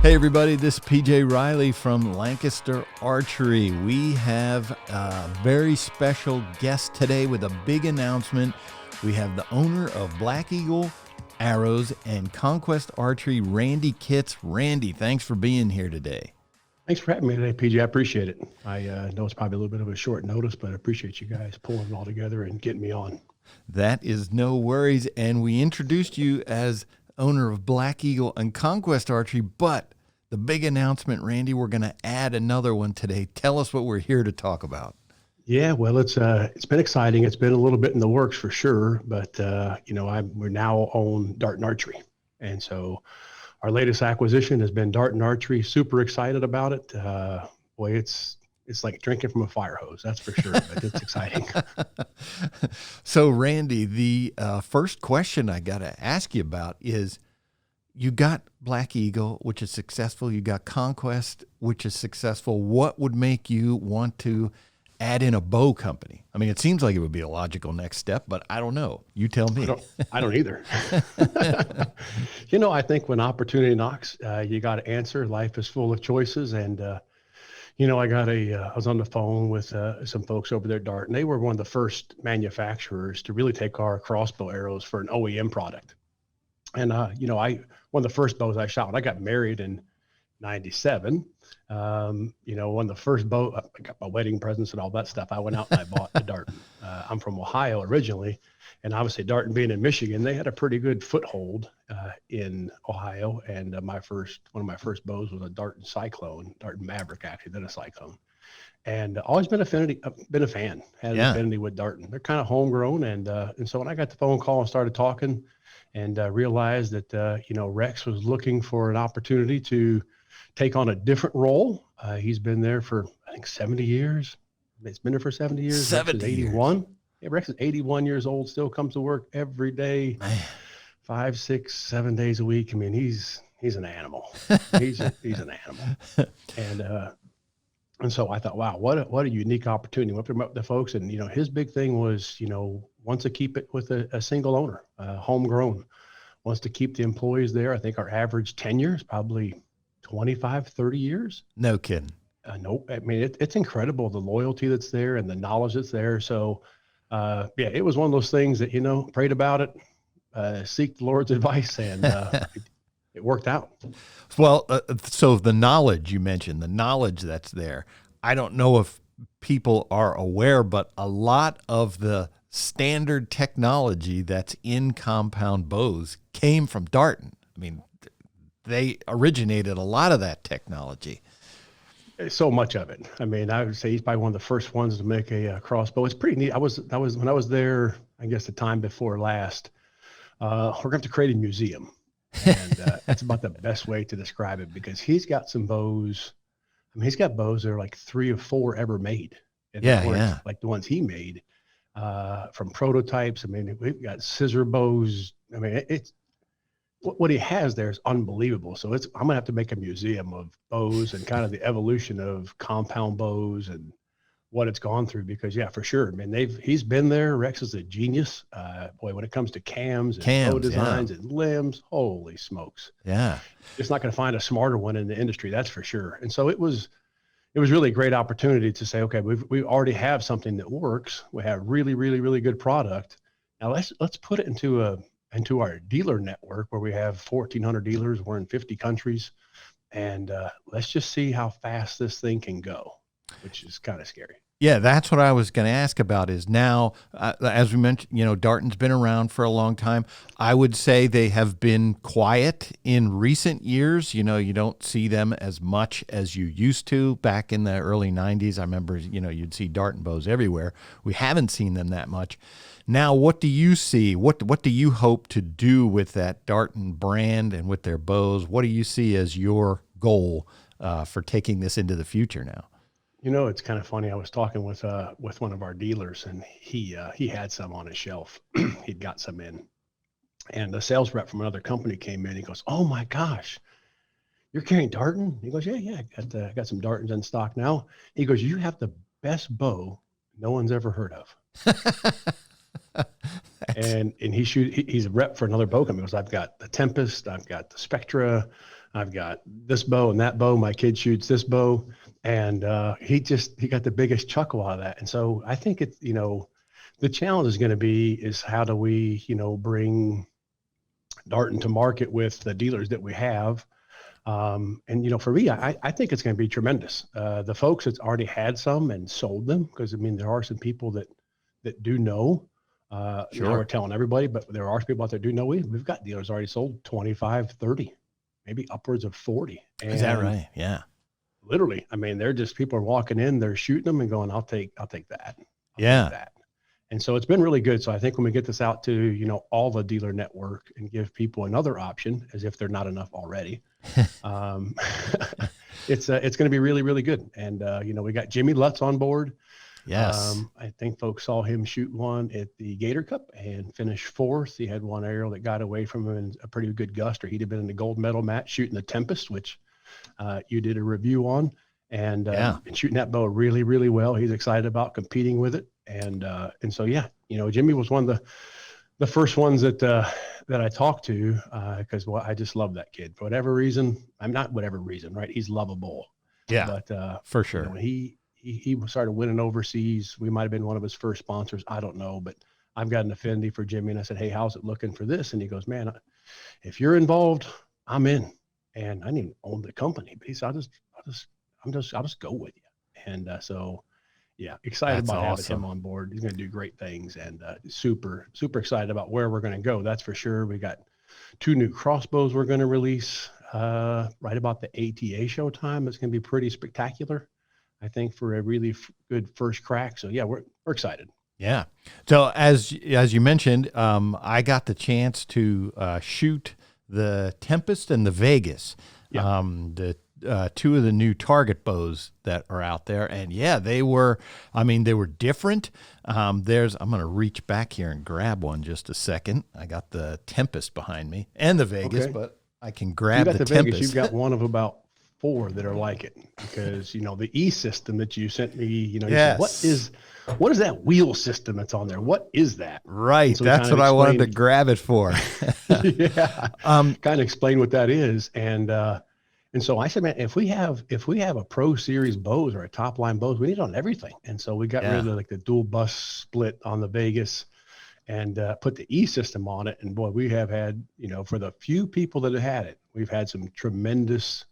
Hey everybody, this is PJ Riley from Lancaster Archery. We have a very special guest today with a big announcement. We have the owner of Black Eagle Arrows and Conquest Archery, Randy Kitts. Randy, thanks for being here today. Thanks for having me today, PJ. I appreciate it. I know it's probably a little bit of a short notice, but I appreciate you guys pulling it all together and getting me on. That is no worries. And we introduced you as owner of Black Eagle and Conquest Archery, but the big announcement, Randy, we're going to add another one today. Tell us what we're here to talk about. Yeah, well, it's been exciting. It's been a little bit in the works for sure, but we're now own Darton Archery, and so our latest acquisition has been Darton Archery. Super excited about it. Boy, it's like drinking from a fire hose, that's for sure. But it's exciting. So, Randy, the first question I got to ask you about is: you got Black Eagle, which is successful. You got Conquest, which is successful. What would make you want to add in a bow company? I mean, it seems like it would be a logical next step, but I don't know. You tell me. I don't either. I think when opportunity knocks, you got to answer. Life is full of choices. And, I was on the phone with some folks over there at Darton. They were one of the first manufacturers to really take our crossbow arrows for an OEM product. And, one of the first bows I shot when I got married in 97, one of the first bow, I got my wedding presents and all that stuff. I went out and I bought the Darton. I'm from Ohio originally, and obviously Darton being in Michigan, they had a pretty good foothold in Ohio. And one of my first bows was a Darton Cyclone, Darton Maverick actually, then a Cyclone. And always been a fan, had an affinity with Darton. They're kind of homegrown. And so when I got the phone call and started talking and realized that, Rex was looking for an opportunity to take on a different role. He's been there for, I think, 70 years. It's been there for 70 years. 70 Rex is 81. Yeah, Rex is 81 years old, still comes to work every day, Man. 5, 6, 7 days a week. I mean, he's an animal. He's an animal. And so I thought, wow, what a unique opportunity. Went up to the folks, and his big thing was, wants to keep it with a single owner, homegrown. Wants to keep the employees there. I think our average tenure is probably 25, 30 years. No kidding. Nope. I mean, it's incredible, the loyalty that's there and the knowledge that's there. So, it was one of those things that, prayed about it, seek the Lord's advice, and it worked out. Well, so the knowledge you mentioned, the knowledge that's there, I don't know if people are aware, but a lot of the standard technology that's in compound bows came from Darton. I mean, they originated a lot of that technology. So much of it. I mean, I would say he's probably one of the first ones to make a crossbow. It's pretty neat. When I was there, I guess the time before last, we're going to have to create a museum. And that's about the best way to describe it, because he's got some bows. I mean, he's got bows that are like 3 or 4 ever made. And like the ones he made from prototypes. I mean, we've got scissor bows. I mean, it's what he has there is unbelievable. So I'm going to have to make a museum of bows and kind of the evolution of compound bows and what it's gone through, because for sure. I mean, he's been there. Rex is a genius. When it comes to cams and bow designs and limbs, holy smokes. Yeah. It's not going to find a smarter one in the industry. That's for sure. And so it was really a great opportunity to say, okay, we already have something that works. We have really, really, really good product. Now let's put it into our dealer network, where we have 1,400 dealers. We're in 50 countries, and let's just see how fast this thing can go, which is kind of scary. Yeah, that's what I was going to ask about. Is now, as we mentioned, Darton's been around for a long time. I would say they have been quiet in recent years. You don't see them as much as you used to back in the early 90s. I remember, you'd see Darton bows everywhere. We haven't seen them that much. Now, what do you see? What do you hope to do with that Darton brand and with their bows? What do you see as your goal for taking this into the future now? It's kind of funny. I was talking with one of our dealers, and he had some on his shelf. He'd got some in, and the sales rep from another company came in. He goes, "Oh my gosh, you're carrying Darton?" He goes, "Yeah, I got some Dartons in stock now." He goes, "You have the best bow no one's ever heard of." And he's a rep for another bow company. He goes, "I've got the Tempest, I've got the Spectra, I've got this bow and that bow. My kid shoots this bow. And he got the biggest chuckle out of that. And so I think it's, the challenge is going to be is how do we, bring Darton to market with the dealers that we have. And, for me, I think it's going to be tremendous. The folks that's already had some and sold them, because I mean, there are some people that do know, Sure. now we're telling everybody, but there are people out there do know we've got dealers already sold 25, 30, maybe upwards of 40. Is that right? Yeah. Literally, I mean, they're just, people are walking in, they're shooting them and going, I'll take that. Yeah. Take that. And so it's been really good. So I think when we get this out to, all the dealer network and give people another option, as if they're not enough already, it's going to be really, really good. And, we got Jimmy Lutz on board. Yes. I think folks saw him shoot one at the Gator Cup and finish 4th. He had one arrow that got away from him in a pretty good gust, or he'd have been in the gold medal match shooting the Tempest, which you did a review on, and been shooting that bow really, really well. He's excited about competing with it. And so, yeah, Jimmy was one of the first ones that I talked to, because I just love that kid for whatever reason. I'm not whatever reason, right? He's lovable. Yeah, but for sure. When he started winning overseas, we might've been one of his first sponsors. I don't know, but I've got an affinity for Jimmy, and I said, hey, how's it looking for this? And he goes, man, if you're involved, I'm in. And I didn't even own the company, but he said, I'll just go with you. And so, yeah, excited about having him on board. He's going to do great things, and super, super excited about where we're going to go. That's for sure. We got 2 new crossbows we're going to release right about the ATA show time. It's going to be pretty spectacular, I think, for a really good first crack. So yeah, we're excited. Yeah. So as you mentioned, I got the chance to shoot the Tempest and the Vegas, the 2 of the new target bows that are out there. And yeah, they were different. I'm going to reach back here and grab one just a second. I got the Tempest behind me and the Vegas, but I can grab the Tempest. Vegas, you've got one of about 4 that are like it, because, the E system that you sent me, you said, what is that wheel system that's on there? What is that? Right. So that's what I wanted to grab it for. Yeah. Kind of explain what that is. And so I said, man, if we have a Pro Series bows or a top line bows, we need it on everything. And so we got rid of the dual bus split on the Vegas and put the E system on it. And boy, we have had, for the few people that have had it, we've had some tremendous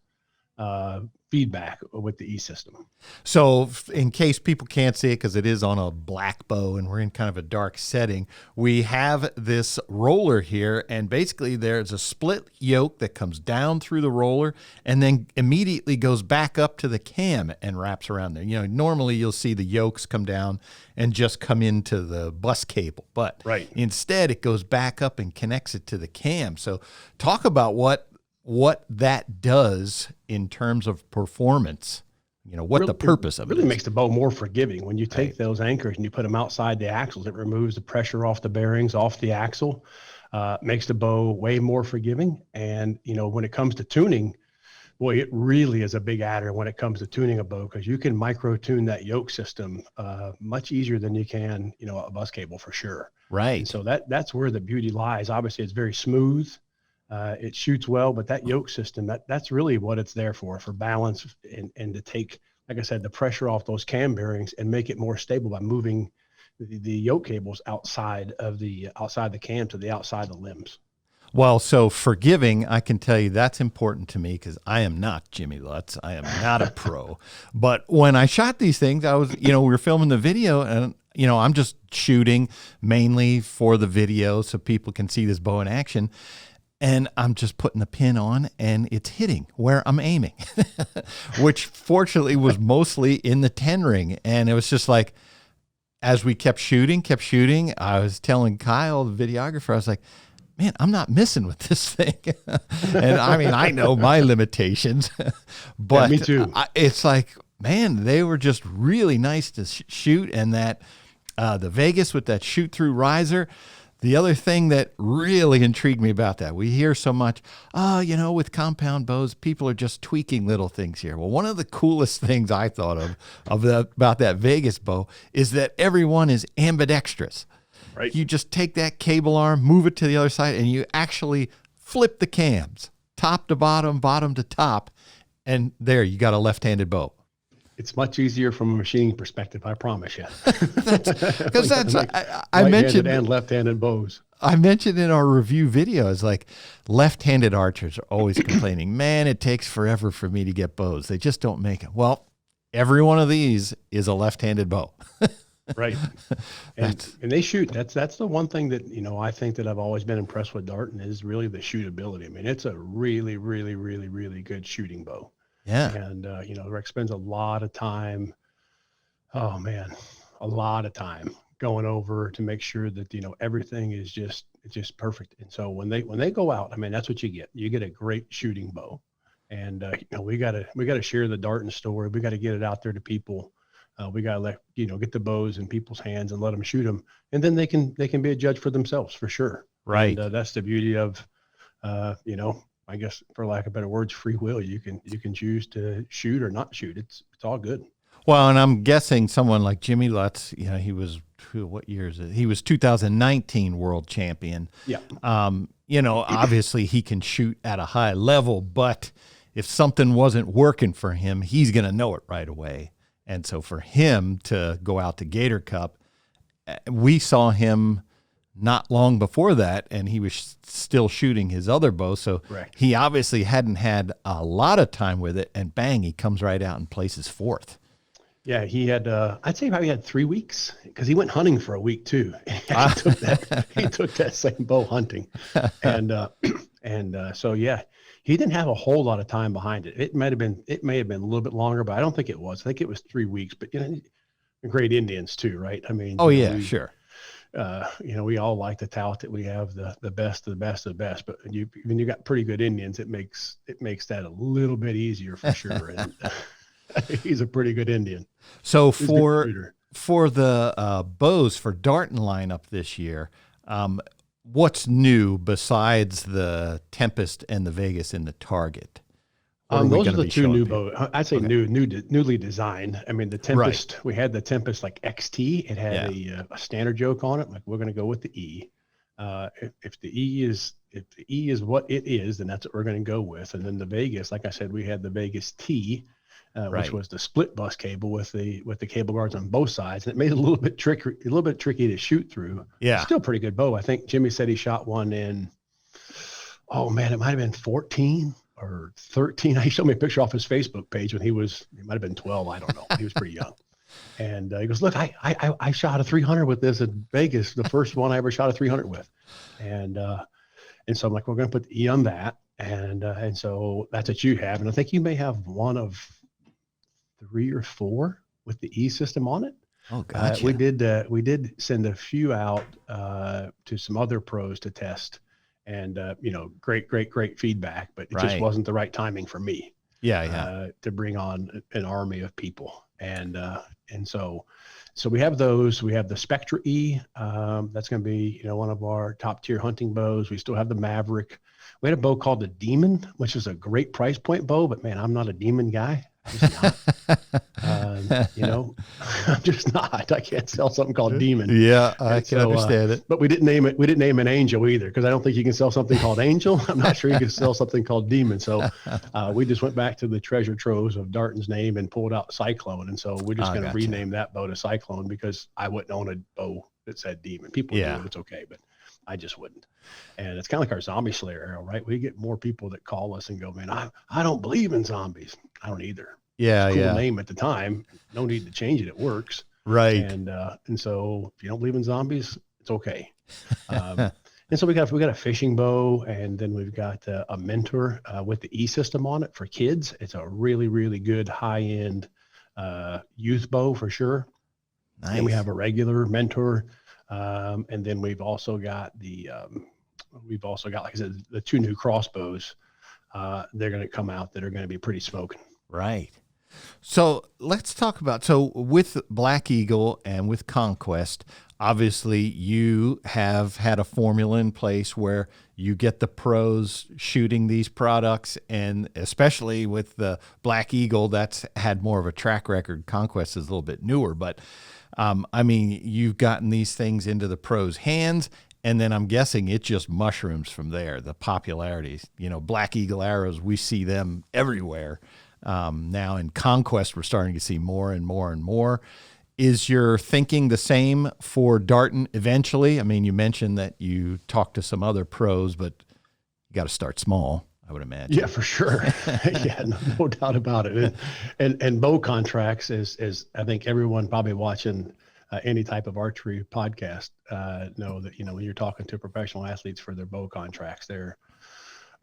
feedback with the E system. So in case people can't see it, because it is on a black bow and we're in kind of a dark setting, we have this roller here, and basically there's a split yoke that comes down through the roller and then immediately goes back up to the cam and wraps around there. Normally you'll see the yokes come down and just come into the bus cable, but instead it goes back up and connects it to the cam. So talk about what that does in terms of performance, what the purpose of it really makes the bow more forgiving. When you take those anchors and you put them outside the axles, it removes the pressure off the bearings, off the axle, makes the bow way more forgiving. And, when it comes to tuning, boy, it really is a big adder when it comes to tuning a bow, because you can micro tune that yoke system much easier than you can, a bus cable for sure. Right. And so that's where the beauty lies. Obviously it's very smooth. It shoots well, but that yoke system, that's really what it's there for balance and to take, like I said, the pressure off those cam bearings and make it more stable by moving the yoke cables outside the cam to the outside of the limbs. Well, so forgiving, I can tell you that's important to me, because I am not Jimmy Lutz. I am not a pro. But when I shot these things, I was, we were filming the video, and, I'm just shooting mainly for the video so people can see this bow in action. And I'm just putting the pin on, and it's hitting where I'm aiming, which fortunately was mostly in the 10 ring. And it was just like, as we kept shooting, I was telling Kyle, the videographer, I was like, man, I'm not missing with this thing. And I know my limitations, but me too. It's like, man, they were just really nice to shoot. And that the Vegas with that shoot through riser. The other thing that really intrigued me about that, we hear so much, with compound bows, people are just tweaking little things here. Well, one of the coolest things I thought about that Vegas bow is that everyone is ambidextrous. Right. You just take that cable arm, move it to the other side, and you actually flip the cams, top to bottom, bottom to top, and there you got a left-handed bow. It's much easier from a machining perspective, I promise you. Because I mentioned and left-handed bows. I mentioned in our review video, it's like left-handed archers are always complaining, man, it takes forever for me to get bows. They just don't make it. Well, every one of these is a left-handed bow. Right. And they shoot. That's the one thing that, I think that I've always been impressed with Darton is really the shootability. I mean, it's a really, really, really, really good shooting bow. Yeah. And, Rick spends a lot of time, a lot of time going over to make sure that, everything is just perfect. And so when they go out, I mean, that's what you get. You get a great shooting bow. And, we gotta share the Darton story. We got to get it out there to people. We got to get the bows in people's hands and let them shoot them. And then they can be a judge for themselves for sure. Right. And that's the beauty of, I guess for lack of better words, free will. You can choose to shoot or not shoot. It's all good. Well, and I'm guessing someone like Jimmy Lutz, he was, what year is it? He was 2019 World Champion. Yeah. Obviously he can shoot at a high level, but if something wasn't working for him, he's going to know it right away. And so for him to go out to Gator Cup, we saw him not long before that, and he was still shooting his other bow. So Correct. He obviously hadn't had a lot of time with it, and bang, he comes right out and places fourth. Yeah, he had, I'd say probably had 3 weeks because he went hunting for a week too. He took that same bow hunting. So, yeah, he didn't have a whole lot of time behind it. It may have been a little bit longer, but I don't think it was. I think it was 3 weeks, but great Indians too, right? I mean, Sure. We all like to tout that we have the best of the best of the best, but when you got pretty good Indians, it makes that a little bit easier for sure. And he's a pretty good Indian. So for the bows for Darton lineup this year, what's new besides the Tempest and the Vegas and the Target? Those are the two new bows. I'd say newly designed. I mean, the Tempest, We had the Tempest like XT. It had a standard yoke on it. Like, we're going to go with the E. If the E is what it is, then that's what we're going to go with. And then the Vegas, like I said, we had the Vegas T, which was the split bus cable with the cable guards on both sides. And it made it a little bit tricky to shoot through. Yeah. Still pretty good bow. I think Jimmy said he shot one in, it might have been 14 or 13. He showed me a picture off his Facebook page when he might have been 12. I don't know. He was pretty young. And he goes, look, I shot a 300 with this in Vegas, the first one I ever shot a 300 with. And so I'm like, we're going to put the E on that. And so that's what you have. And I think you may have one of 3 or 4 with the E system on it. Oh, gotcha. We did send a few out to some other pros to test. And, great feedback, but it just wasn't the right timing for me. Yeah. To bring on an army of people. And so we have those. We have the Spectra E. That's going to be, one of our top tier hunting bows. We still have the Maverick. We had a bow called the Demon, which is a great price point bow, but man, I'm not a Demon guy. I'm just not. I'm just not. I can't sell something called Demon. Yeah, I can understand it. But we didn't name it. We didn't name an Angel either, because I don't think you can sell something called Angel. I'm not sure you can sell something called Demon. So we just went back to the treasure troves of Darton's name and pulled out Cyclone. And so we're just going to rename that bow to Cyclone, because I wouldn't own a bow that said Demon. People do it, it's okay, but I just wouldn't. And it's kind of like our Zombie Slayer arrow, right? We get more people that call us and go, man, I don't believe in zombies. I don't either. Yeah, it's a cool name at the time. No need to change it. It works. Right. And so if you don't believe in zombies, it's okay. And so we got a fishing bow, and then we've got a Mentor with the E system on it for kids. It's a really, really good high-end youth bow for sure. Nice. And we have a regular Mentor. And then we've also got like I said, the 2 new crossbows. They're going to come out that are going to be pretty smoking. Right. So let's talk about, with Black Eagle and with Conquest, obviously you have had a formula in place where you get the pros shooting these products, and especially with the Black Eagle, that's had more of a track record. Conquest is a little bit newer, but you've gotten these things into the pros' hands, And then I'm guessing it just mushrooms from there, the popularity. Black Eagle arrows, we see them everywhere. Now in Conquest, we're starting to see more and more and more. Is your thinking the same for Darton eventually? I mean, you mentioned that you talked to some other pros, but you got to start small, I would imagine. Yeah, for sure. Yeah, no doubt about it. And bow contracts is I think everyone probably watching any type of archery podcast know that, when you're talking to professional athletes for their bow contracts, they're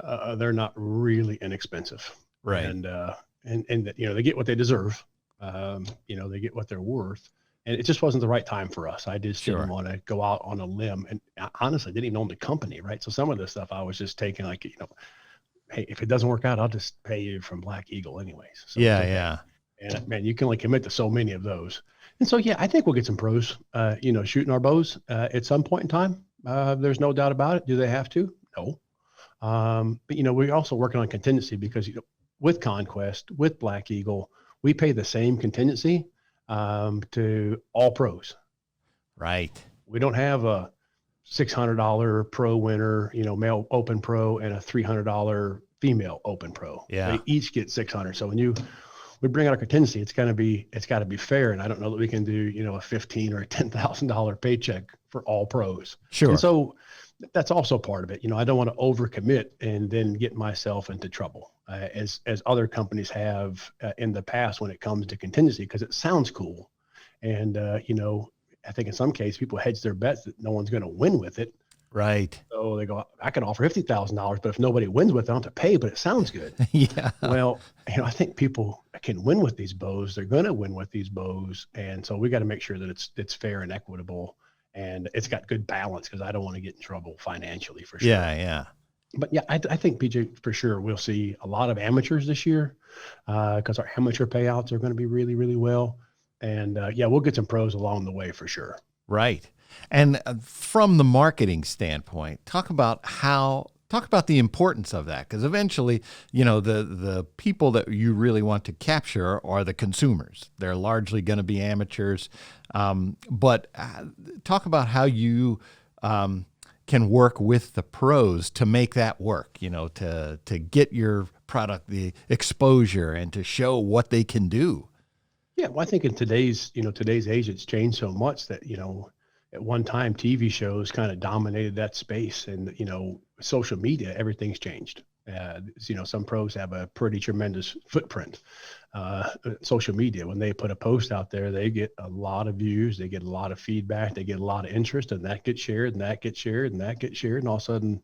not really inexpensive. Right. And that, they get what they deserve. They get what they're worth. And it just wasn't the right time for us. I just didn't want to go out on a limb. And I honestly didn't even own the company, right? So some of this stuff I was just taking like, hey, if it doesn't work out, I'll just pay you from Black Eagle anyways. So yeah. And man, you can only commit to so many of those. And so, yeah, I think we'll get some pros, shooting our bows at some point in time. There's no doubt about it. Do they have to? No. But, we're also working on contingency because, with Conquest, with Black Eagle, we pay the same contingency to all pros. Right. We don't have a $600 pro winner, male open pro, and a $300 female open pro. Yeah. They each get 600. So when we bring out our contingency, it's got to be fair. And I don't know that we can do, a $15,000 or a $10,000 paycheck for all pros. Sure. And so that's also part of it. I don't want to overcommit and then get myself into trouble as other companies have in the past when it comes to contingency, because it sounds cool. And, I think in some cases people hedge their bets that no one's going to win with it. Right. So they go, I can offer $50,000, but if nobody wins with it, I don't have to pay, but it sounds good. Yeah. Well, I think people can win with these bows. They're going to win with these bows. And so we got to make sure that it's fair and equitable, and it's got good balance, because I don't want to get in trouble financially for sure. Yeah. But yeah, I think, PJ, for sure, we'll see a lot of amateurs this year because our amateur payouts are going to be really, really well. And we'll get some pros along the way for sure. Right. And from the marketing standpoint, talk about the importance of that, because eventually, the people that you really want to capture are the consumers. They're largely going to be amateurs. But talk about how you can work with the pros to make that work, to get your product the exposure and to show what they can do. Yeah, well, I think in today's age, it's changed so much that, at one time TV shows kind of dominated that space, and, social media, everything's changed. Some pros have a pretty tremendous footprint. Social media, when they put a post out there, they get a lot of views, they get a lot of feedback, they get a lot of interest, and that gets shared, and that gets shared, and that gets shared. And all of a sudden,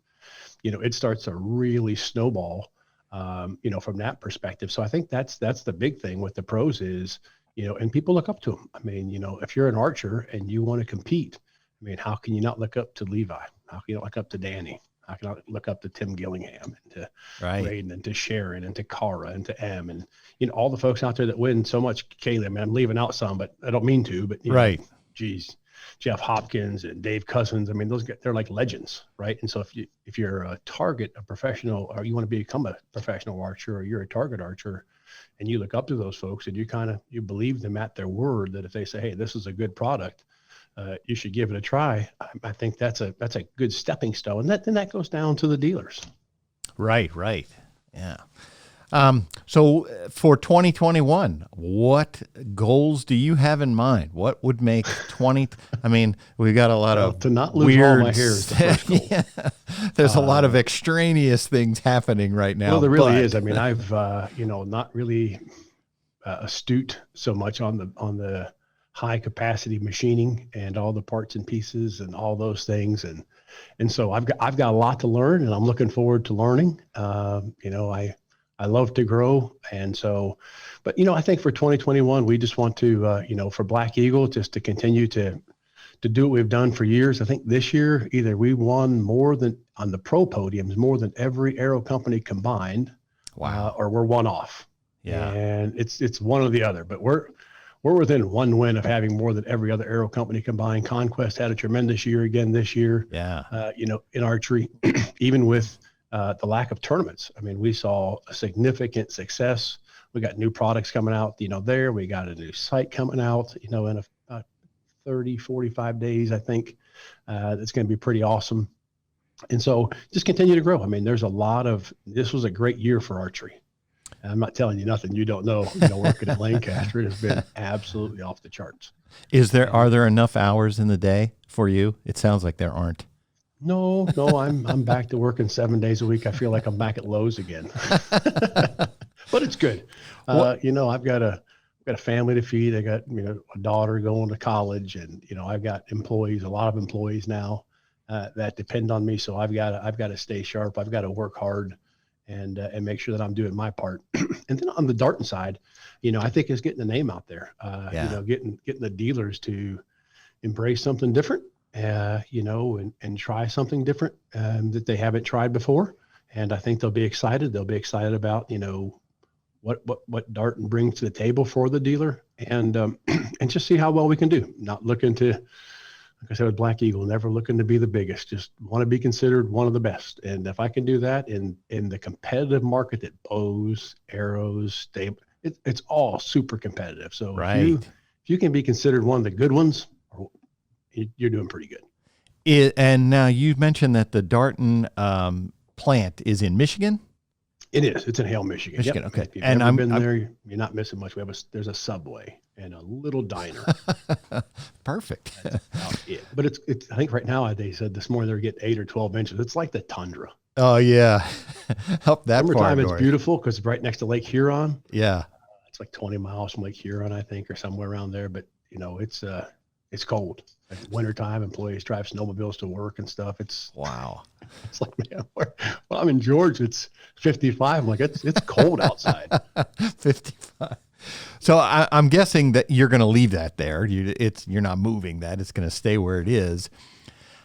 it starts to really snowball, from that perspective. So I think that's the big thing with the pros is, and people look up to them. I mean, if you're an archer and you want to compete, I mean, how can you not look up to Levi? How can you not look up to Danny? How can I look up to Tim Gillingham and to Raiden and to Sharon and to Cara and to M and, all the folks out there that win so much. Kaylee, I mean, I'm leaving out some, but I don't mean to, but Jeff Hopkins and Dave Cousins. I mean, those guys, they're like legends, right? And so if you're a target, a professional, or you want to become a professional archer, or you're a target archer, and you look up to those folks and you believe them at their word, that if they say, hey, this is a good product, you should give it a try. I think that's a good stepping stone. And then that goes down to the dealers. Right. Yeah. So for 2021, what goals do you have in mind? What would make I mean, we got a lot of to not lose weird, all my hair is the first goal. Yeah, there's a lot of extraneous things happening right now. Well, there really is. I mean, I've, not really astute so much on the high capacity machining and all the parts and pieces and all those things. And so I've got a lot to learn, and I'm looking forward to learning. I love to grow. And so, but, I think for 2021, we just want to, for Black Eagle, just to continue to do what we've done for years. I think this year, either we won more than on the pro podiums, more than every aero company combined. Wow. Or we're one off. Yeah. And it's one or the other, but we're within one win of having more than every other aero company combined. Conquest had a tremendous year again this year. Yeah. In archery, even with the lack of tournaments. I mean, we saw a significant success. We got new products coming out, there. We got a new site coming out, in a 30, 45 days, I think. that's going to be pretty awesome. And so just continue to grow. I mean, this was a great year for archery. I'm not telling you nothing you don't know. Working at Lancaster, it has been absolutely off the charts. Are there enough hours in the day for you? It sounds like there aren't. No, I'm back to working 7 days a week. I feel like I'm back at Lowe's again, but it's good. I've got a family to feed. I got, a daughter going to college, and, I've got a lot of employees now that depend on me. So I've got to stay sharp. I've got to work hard and make sure that I'm doing my part. And then on the Darton side, I think it's getting the name out there, getting the dealers to embrace something different, and try something different that they haven't tried before. And I think they'll be excited. They'll be excited about, what Darton brings to the table for the dealer, and just see how well we can do. Not looking to, like I said, with Black Eagle, never looking to be the biggest, just want to be considered one of the best. And if I can do that in the competitive market that bows, arrows, it's all super competitive. So right. if you can be considered one of the good ones, you're doing pretty good. And now you mentioned that the Darton plant is in Michigan. It is. It's in Hale, Michigan. Yep. Okay. If you've ever been there, you're not missing much. There's a Subway and a little diner. Perfect. That's about it. But it's. I think right now they said this morning they're getting 8 or 12 inches. It's like the tundra. Oh yeah, up that far. Summertime, it's beautiful because it's right next to Lake Huron. Yeah. It's like 20 miles from Lake Huron, I think, or somewhere around there. But it's cold. Like wintertime, employees drive snowmobiles to work and stuff. Wow. It's like, man, I'm in Georgia. It's 55. I'm like, it's cold outside. 55. So I'm guessing that you're going to leave that there. You're not moving that. It's going to stay where it is.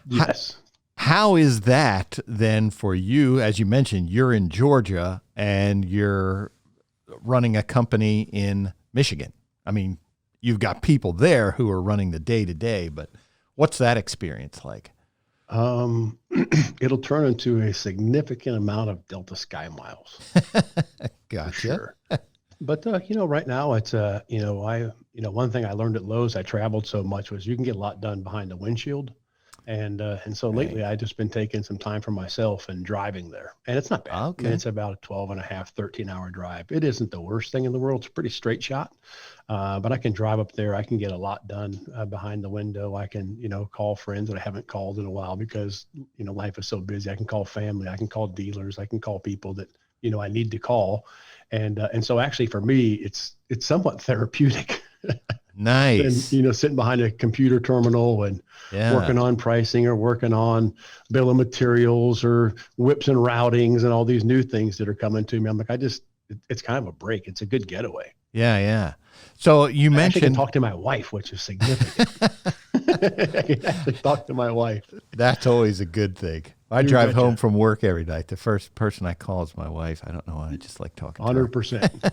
Yes. How is that then for you? As you mentioned, you're in Georgia and you're running a company in Michigan. I mean, you've got people there who are running the day-to-day, but what's that experience like? It'll turn into a significant amount of Delta Sky miles. Gotcha. Sure. But, right now it's, one thing I learned at Lowe's, I traveled so much, was you can get a lot done behind the windshield. And so lately I just been taking some time for myself and driving there, and it's not bad. Okay. I mean, it's about a 12 and a half, 13-hour drive. It isn't the worst thing in the world. It's a pretty straight shot. But I can drive up there. I can get a lot done behind the window. I can, call friends that I haven't called in a while because, life is so busy. I can call family. I can call dealers. I can call people that, I need to call. And so actually for me, it's somewhat therapeutic. Nice. And, sitting behind a computer terminal and working on pricing or working on bill of materials or whips and routings and all these new things that are coming to me. I'm like, it's kind of a break. It's a good getaway. Yeah. Yeah. So you mentioned, I can talk to my wife, which is significant. I can actually talk to my wife. That's always a good thing. I drive home from work every night. The first person I call is my wife. I don't know why. I just like talking 100%. to her.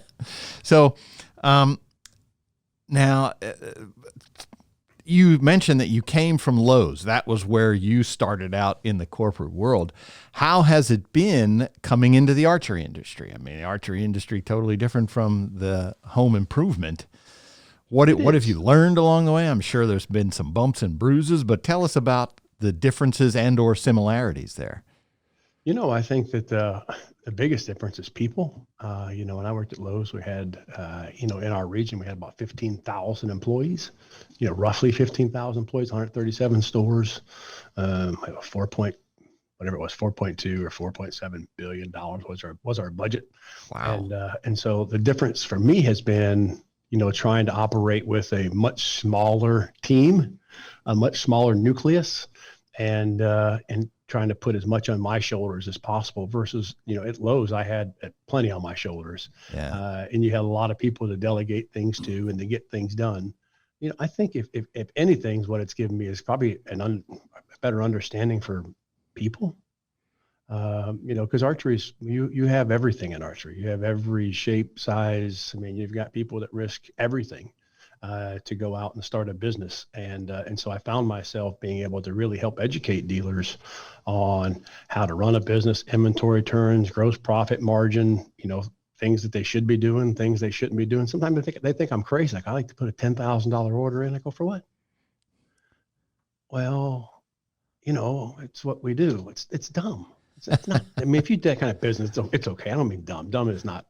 So, now, you mentioned that you came from Lowe's. That was where you started out in the corporate world. How has it been coming into the archery industry? I mean, the archery industry totally different from the home improvement. What have you learned along the way? I'm sure there's been some bumps and bruises, but tell us about the differences and or similarities there. I think that the biggest difference is people. When I worked at Lowe's, we had, in our region, we had about 15,000 employees, roughly 15,000 employees, 137 stores, $4.2 or $4.7 billion was our budget. Wow. And so the difference for me has been, trying to operate with a much smaller team, a much smaller nucleus, and trying to put as much on my shoulders as possible versus, at Lowe's, I had plenty on my shoulders. Yeah. And you had a lot of people to delegate things to and to get things done. I think if anything, what it's given me is probably a better understanding for people. Because archery you have everything in archery. You have every shape, size. I mean, you've got people that risk everything to go out and start a business. And so I found myself being able to really help educate dealers on how to run a business, inventory turns, gross profit margin, things that they should be doing, things they shouldn't be doing. Sometimes they think I'm crazy. Like, I like to put a $10,000 order in. I go, for what? Well, it's what we do. It's dumb. It's not. I mean, if you do that kind of business, it's okay. I don't mean dumb. Dumb is not.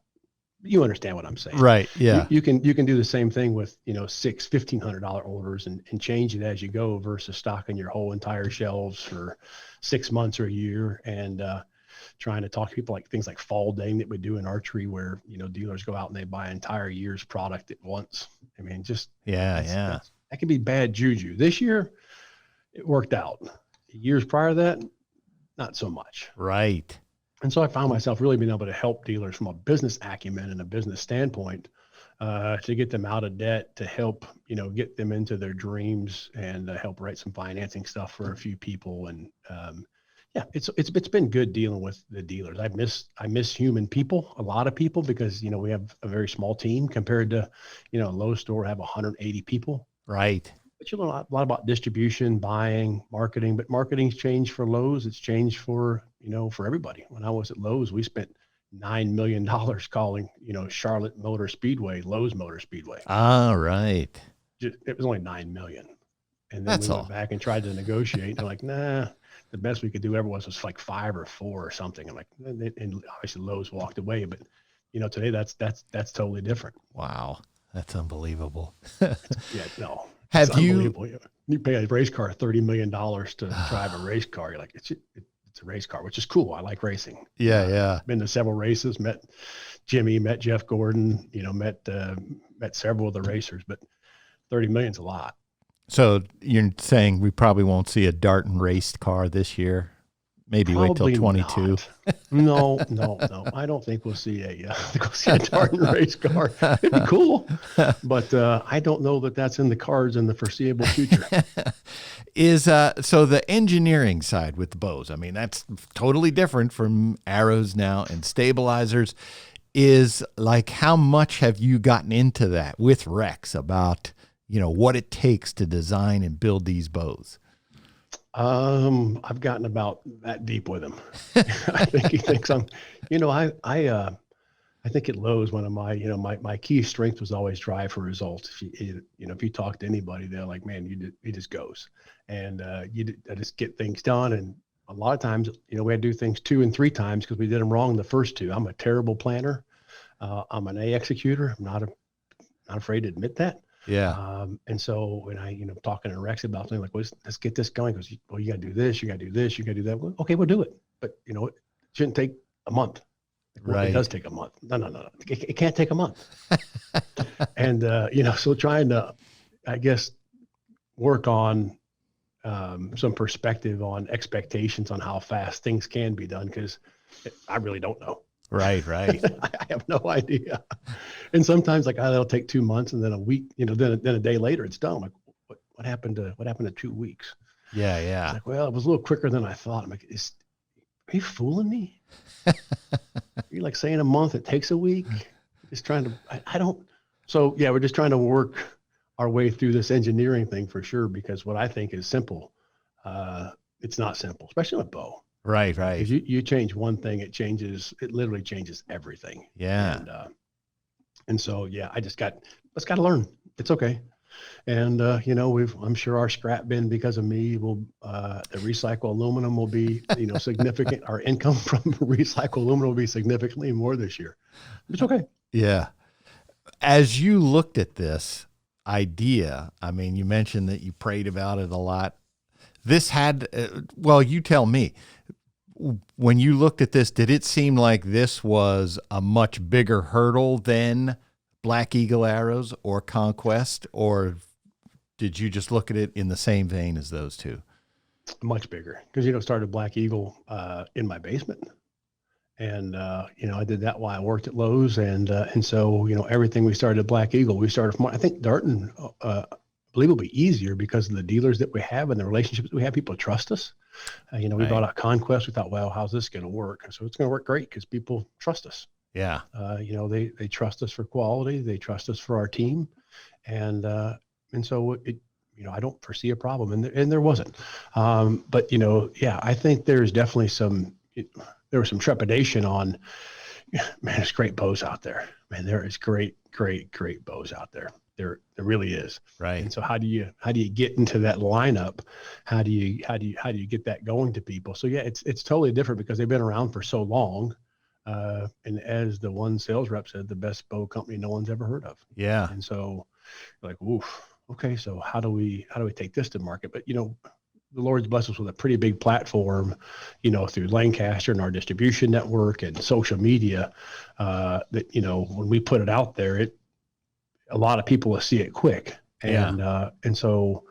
You understand what I'm saying, Right? Yeah. You can do the same thing with $1,500 orders and change it as you go versus stocking your whole entire shelves for 6 months or a year and trying to talk to people like things like fall dang that we do in archery where dealers go out and they buy an entire year's product at once. I mean, just that can be bad juju. This year it worked out. Years prior to that, not so much. Right. And so I found myself really being able to help dealers from a business acumen and a business standpoint to get them out of debt, to help, get them into their dreams and help write some financing stuff for a few people. And it's been good dealing with the dealers. I miss human people, a lot of people, because, we have a very small team compared to, a Lowe's store have 180 people. Right. But you learn a lot about distribution, buying, marketing, but marketing's changed for Lowe's. It's changed for everybody. When I was at Lowe's, we spent $9 million calling, Charlotte Motor Speedway, Lowe's Motor Speedway. Ah, right. It was only $9 million. And then we went back and tried to negotiate. They're like, nah, the best we could do ever was like 5 or 4 or something. I'm like, and obviously Lowe's walked away, but today that's totally different. Wow. That's unbelievable. No. Have you pay a race car $30 million to drive a race car? You're like, it's a race car, which is cool. I like racing. Yeah. Been to several races, met Jimmy, met Jeff Gordon, met several of the racers, but 30 million's a lot. So you're saying we probably won't see a Darton raced car this year? Maybe probably wait till 22. No. I don't think we'll see a Darton race car. It'd be cool, but I don't know that that's in the cards in the foreseeable future. So the engineering side with the bows, I mean, that's totally different from arrows now and stabilizers. Is like, how much have you gotten into that with Rex about, what it takes to design and build these bows? I've gotten about that deep with him. I think he thinks I'm, I think at Lowe's, one of my key strength was always drive for results. If you talk to anybody, they're like, man, he just goes, and I just get things done. And a lot of times, we had to do things 2 and 3 times because we did them wrong the first 2. I'm a terrible planner. I'm an A executor. I'm not afraid to admit that. Yeah. And so when I, talking to Rex about things like, let's get this going. Because, well, you got to do this, you got to do this, you got to do that. Well, okay, we'll do it. But it shouldn't take a month. Well, it does take a month. No. It can't take a month. And, so trying to, I guess, work on some perspective on expectations on how fast things can be done. Because I really don't know. Right. I have no idea. And sometimes it'll take 2 months, and then a week, then a day later it's done. I'm like, what happened to 2 weeks? Yeah. It's like, well, it was a little quicker than I thought. I'm like, are you fooling me? You're like saying a month, it takes a week. Just trying to, I don't. So yeah, we're just trying to work our way through this engineering thing for sure, because what I think is simple, it's not simple, especially with bow. Right. Because you change one thing, it literally changes everything. Yeah. And so, yeah, let's got to learn. It's okay. And, I'm sure our scrap bin, because of me, will, the recycled aluminum will be, significant. Our income from recycled aluminum will be significantly more this year. It's okay. Yeah. As you looked at this idea, I mean, you mentioned that you prayed about it a lot. This had, you tell me, when you looked at this, did it seem like this was a much bigger hurdle than Black Eagle arrows or Conquest, or did you just look at it in the same vein as those two? Much bigger, because, started Black Eagle in my basement. And, I did that while I worked at Lowe's. And so, everything we started at Black Eagle, we started from, I think Darton, I believe will be easier because of the dealers that we have and the relationships that we have. People trust us. We brought out Conquest. We thought, well, how's this going to work? So it's going to work great because people trust us. Yeah. They trust us for quality. They trust us for our team. And so I don't foresee a problem, and there wasn't. But I think there's definitely there was some trepidation on, man, there's great bows out there. Man, there is great bows out there. There really is. Right. And so how do you get into that lineup? How do you get that going to people? So yeah, it's totally different because they've been around for so long. And as the one sales rep said, the best bow company no one's ever heard of. Yeah. And so like, oof, okay, so how do we take this to market? But the Lord's blessed us with a pretty big platform, through Lancaster and our distribution network and social media, that, when we put it out there, a lot of people will see it quick. And so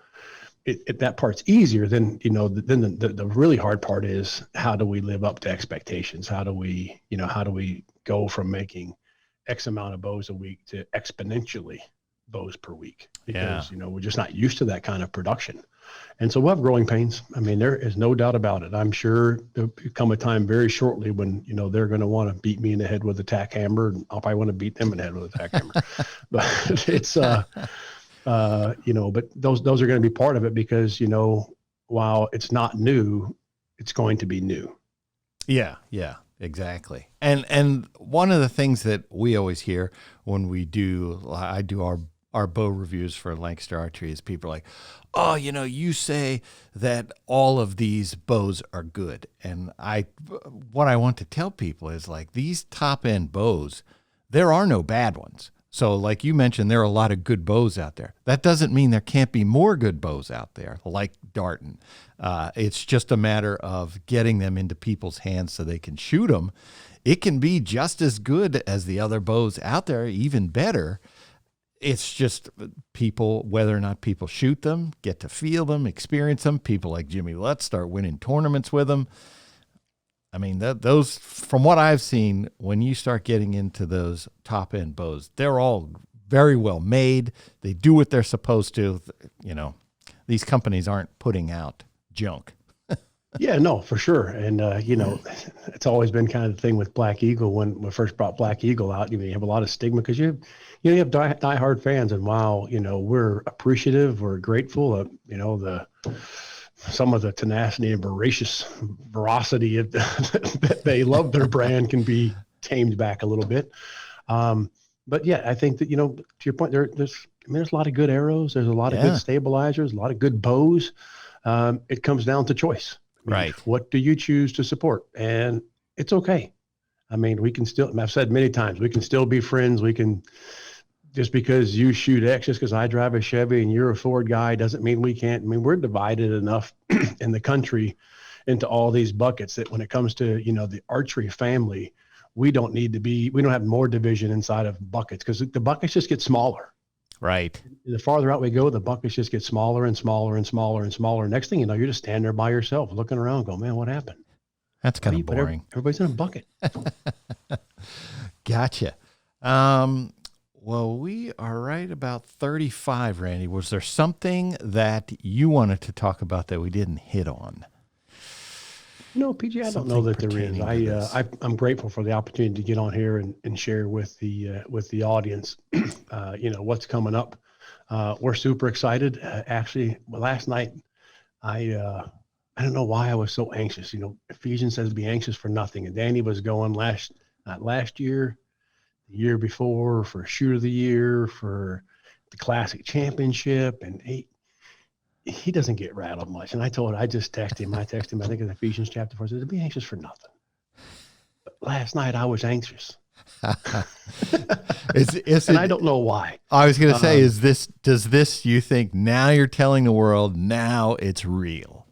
that part's easier than, the really hard part is how do we live up to expectations? How do we go from making X amount of bows a week to exponentially bows per week? Because, we're just not used to that kind of production. And so we'll have growing pains. I mean, there is no doubt about it. I'm sure there'll come a time very shortly when, they're going to want to beat me in the head with a tack hammer, and I'll probably want to beat them in the head with a tack hammer. But it's, but those are going to be part of it because, while it's not new, it's going to be new. Yeah. Yeah, exactly. And one of the things that we always hear when I do our bow reviews for Lancaster Archery is people are like, oh, you say that all of these bows are good. And what I want to tell people is like these top end bows, there are no bad ones. So like you mentioned, there are a lot of good bows out there. That doesn't mean there can't be more good bows out there like Darton. It's just a matter of getting them into people's hands so they can shoot them. It can be just as good as the other bows out there, even better. It's just people, whether or not people shoot them, get to feel them, experience them. People like Jimmy Lutz start winning tournaments with them. I mean, those, from what I've seen, when you start getting into those top end bows, they're all very well made. They do what they're supposed to. These companies aren't putting out junk. Yeah, no, for sure. And, it's always been kind of the thing with Black Eagle. When we first brought Black Eagle out, you have a lot of stigma because you have diehard fans. And while, we're appreciative, we're grateful of, some of the tenacity and veracity that they love their brand can be tamed back a little bit. But yeah, I think that, to your point, there's a lot of good arrows. There's a lot of good stabilizers, a lot of good bows. It comes down to choice. Right. What do you choose to support? And it's okay. I mean, we can still, I've said many times, we can still be friends. We can, just because you shoot X, just because I drive a Chevy and you're a Ford guy, doesn't mean we can't. I mean, we're divided enough in the country into all these buckets that when it comes to, the archery family, we don't have more division inside of buckets because the buckets just get smaller. Right. The farther out we go, the buckets just get smaller and smaller and smaller and smaller. Next thing you know, you're just standing there by yourself looking around going, man, what happened? That's kind of boring. Everybody's in a bucket. Gotcha. Well, we are right about 35, Randy. Was there something that you wanted to talk about that we didn't hit on? No, PG, I don't know that there is. I'm grateful for the opportunity to get on here and share with the audience, what's coming up. We're super excited. Actually, last night, I don't know why I was so anxious. Ephesians says be anxious for nothing. And Danny was going not last year, the year before, for shoot of the year, for the classic championship. And he doesn't get rattled much. And I just texted him. I think it's Ephesians chapter 4 says, be anxious for nothing. But last night I was anxious. And I don't know why. I was going to say, does this, you think now you're telling the world, now it's real?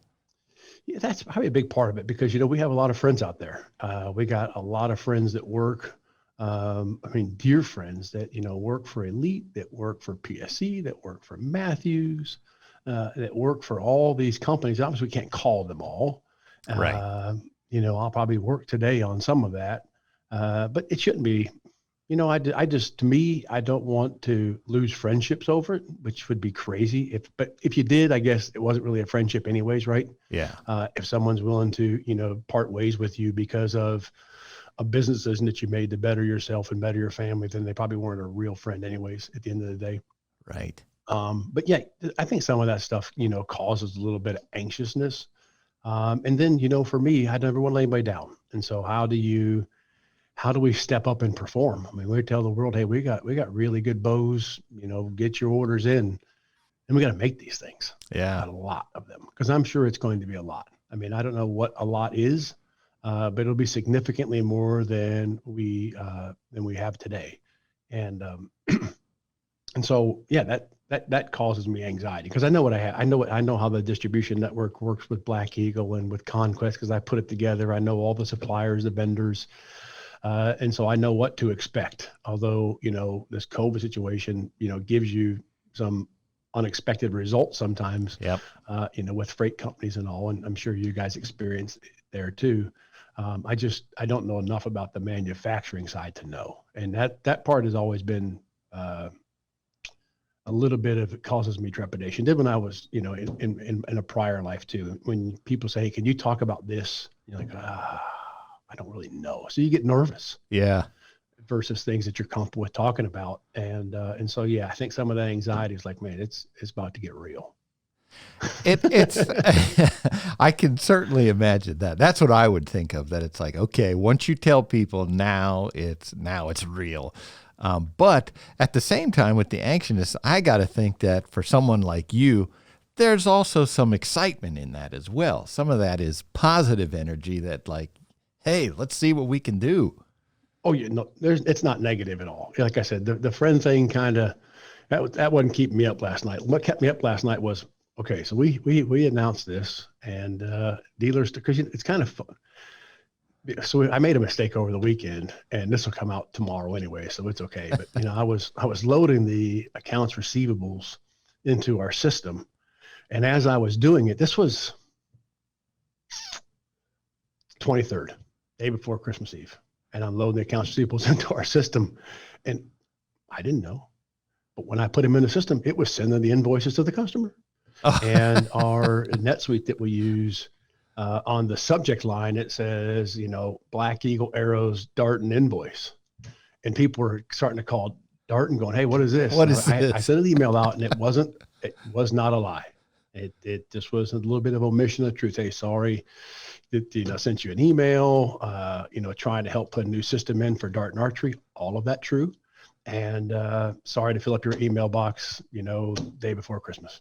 Yeah, that's probably a big part of it because, we have a lot of friends out there. We got a lot of friends that work, dear friends that, work for Elite, that work for PSC, that work for Matthews, that work for all these companies. Obviously, we can't call them all. Right. I'll probably work today on some of that, but it shouldn't be. To me, I don't want to lose friendships over it, which would be crazy. But if you did, I guess it wasn't really a friendship anyways, right? Yeah. If someone's willing to, part ways with you because of a business decision that you made to better yourself and better your family, then they probably weren't a real friend anyways at the end of the day. Right. But yeah, I think some of that stuff, causes a little bit of anxiousness. And then, for me, I never want to lay anybody down. And so how do you how do we step up and perform? I mean, we tell the world, hey, we got really good bows, get your orders in, and we got to make these things. Yeah. A lot of them, because I'm sure it's going to be a lot. I mean, I don't know what a lot is, but it'll be significantly more than we have today. And and so, yeah, that causes me anxiety, because I know what I have. I know how the distribution network works with Black Eagle and with Conquest, because I put it together. I know all the suppliers, the vendors. And so I know what to expect. Although, this COVID situation, gives you some unexpected results sometimes, Yep. With freight companies and all. And I'm sure you guys experience it there too. I don't know enough about the manufacturing side to know. And that part has always been a little bit of, it causes me trepidation. Did when I was, in a prior life too. When people say, hey, can you talk about this? You're like, I don't really know. So you get nervous. Yeah. Versus things that you're comfortable with talking about. And so, yeah, I think some of that anxiety is like, man, it's about to get real. It's I can certainly imagine that. That's what I would think of, that it's like, okay, once you tell people, now it's real. But at the same time, with the anxiousness, I got to think that for someone like you, there's also some excitement in that as well. Some of that is positive energy that, like, hey, let's see what we can do. Oh, yeah, no, it's not negative at all. Like I said, the friend thing kind of, that wasn't keeping me up last night. What kept me up last night was, okay, so we announced this, and dealers, because it's kind of fun. So I made a mistake over the weekend, and this will come out tomorrow anyway, so it's okay. But I was loading the accounts receivables into our system, and as I was doing it, this was 23rd, day before Christmas Eve. And I'm loading the accounts receivables into our system, and I didn't know. But when I put them in the system, it was sending the invoices to the customer. And our NetSuite that we use, on the subject line, it says, Black Eagle Arrows Darton invoice. And people were starting to call Darton going, hey, what is this? What is this? I sent an email out, and it was not a lie. It just was a little bit of omission of truth. Hey, sorry. That sent you an email, trying to help put a new system in for Darton Archery. All of that true. And sorry to fill up your email box, day before Christmas.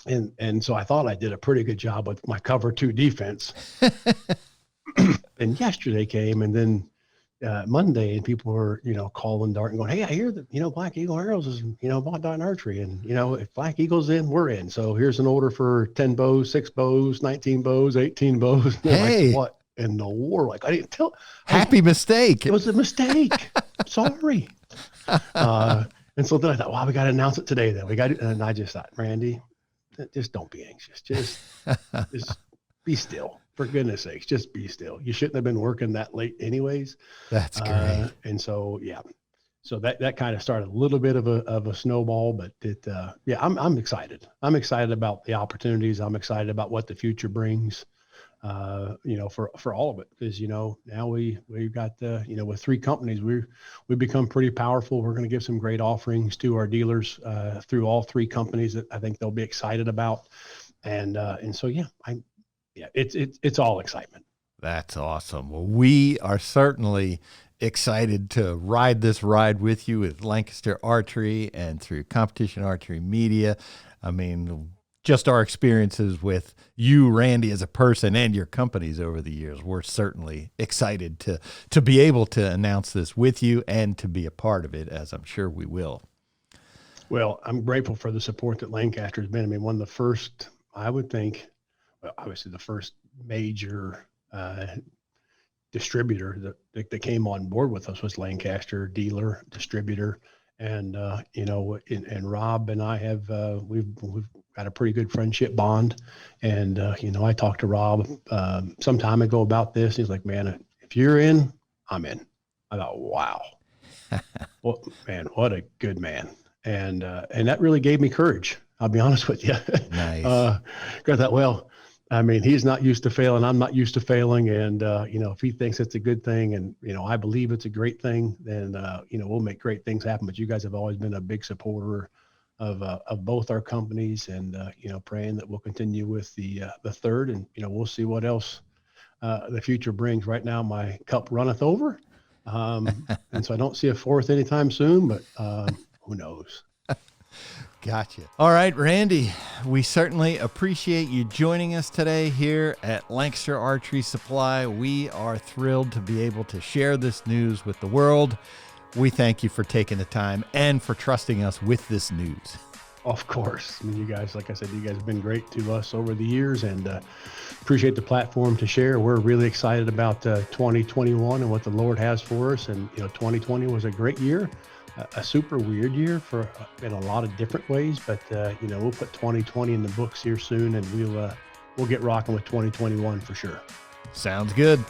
And so I thought I did a pretty good job with my cover 2 defense. And yesterday came, and then Monday, and people were, calling Darton going, hey, I hear that, Black Eagle Arrows is, bought Darton Archery. And, if Black Eagle's in, we're in. So here's an order for 10 bows, 6 bows, 19 bows, 18 bows. Hey. Like, what in the war? Like, I didn't tell. Happy mistake. It was a mistake. Sorry. And so then I thought, well, we got to announce it today then. And I just thought, Randy, just don't be anxious. Just be still. For goodness sakes, just be still. You shouldn't have been working that late anyways. That's great. And so, yeah, so that kind of started a little bit of a snowball, but I'm excited. I'm excited about the opportunities. I'm excited about what the future brings, for all of it. Because, now we've got, with 3 companies, we've become pretty powerful. We're going to give some great offerings to our dealers through all 3 companies that I think they'll be excited about. And so, yeah, it's all excitement. That's awesome. Well, we are certainly excited to ride this ride with you with Lancaster Archery and through Competition Archery Media. I mean, just our experiences with you, Randy, as a person and your companies over the years, we're certainly excited to be able to announce this with you and to be a part of it, as I'm sure we will. Well, I'm grateful for the support that Lancaster has been. I mean, one of the first, I would think, obviously the first major distributor that came on board with us was Lancaster, dealer, distributor. And, and Rob and I have, we've got a pretty good friendship bond. And, I talked to Rob some time ago about this. He's like, man, if you're in, I'm in. I thought, wow. Well, man, what a good man. And that really gave me courage. I'll be honest with you. Nice. Got that. Well, I mean, he's not used to failing. I'm not used to failing. And, if he thinks it's a good thing and, I believe it's a great thing, then, we'll make great things happen. But you guys have always been a big supporter of both our companies, and, praying that we'll continue with the third, and, we'll see what else the future brings. Right now, my cup runneth over. And so I don't see a fourth anytime soon, but who knows? Gotcha. All right, Randy, we certainly appreciate you joining us today here at Lancaster Archery Supply. We are thrilled to be able to share this news with the world. We thank you for taking the time and for trusting us with this news. Of course. I mean, you guys, like I said, you guys have been great to us over the years, and appreciate the platform to share. We're really excited about 2021 and what the Lord has for us. And, 2020 was a great year. A super weird year in a lot of different ways, but we'll put 2020 in the books here soon, and we'll get rocking with 2021 for sure. Sounds good.